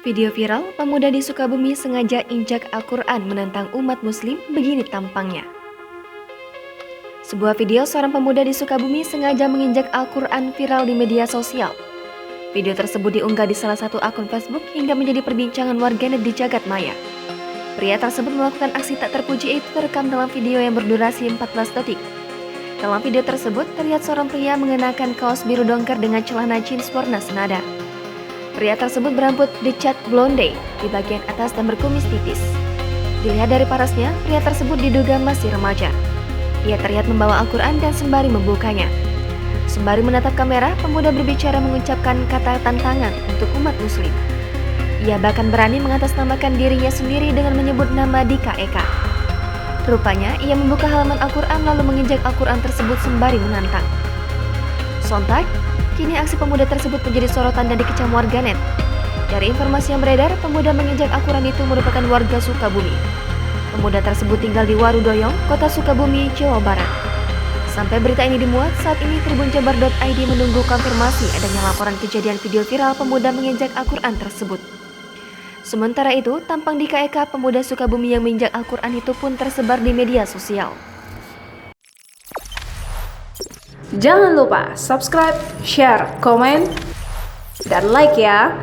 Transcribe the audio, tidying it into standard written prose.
Video viral, pemuda di Sukabumi sengaja injak Al-Quran menantang umat muslim, begini tampangnya. Sebuah video seorang pemuda di Sukabumi sengaja menginjak Al-Quran viral di media sosial. Video tersebut diunggah di salah satu akun Facebook hingga menjadi perbincangan warganet di jagat maya. Pria tersebut melakukan aksi tak terpuji itu terekam dalam video yang berdurasi 14 detik. Dalam video tersebut, terlihat seorang pria mengenakan kaos biru dongker dengan celana jeans warna senada. Pria tersebut berambut dicat blonde di bagian atas dan berkumis tipis. Dilihat dari parasnya, pria tersebut diduga masih remaja. Ia terlihat membawa Al-Quran dan sembari membukanya. Sembari menatap kamera, pemuda berbicara mengucapkan kata tantangan untuk umat muslim. Ia bahkan berani mengatasnamakan dirinya sendiri dengan menyebut nama Dika Eka. Rupanya, ia membuka halaman Al-Quran lalu menginjak Al-Quran tersebut sembari menantang. Sontak, kini aksi pemuda tersebut menjadi sorotan dan dikecam warganet. Dari informasi yang beredar, pemuda menginjak Al-Quran itu merupakan warga Sukabumi. Pemuda tersebut tinggal di Warudoyong, kota Sukabumi, Jawa Barat. Sampai berita ini dimuat, saat ini tribunjabar.id menunggu konfirmasi adanya laporan kejadian video viral pemuda menginjak Al-Quran tersebut. Sementara itu, tampang Dika Eka, pemuda Sukabumi yang menginjak Al-Quran itu pun tersebar di media sosial. Jangan lupa subscribe, share, komen, dan like ya!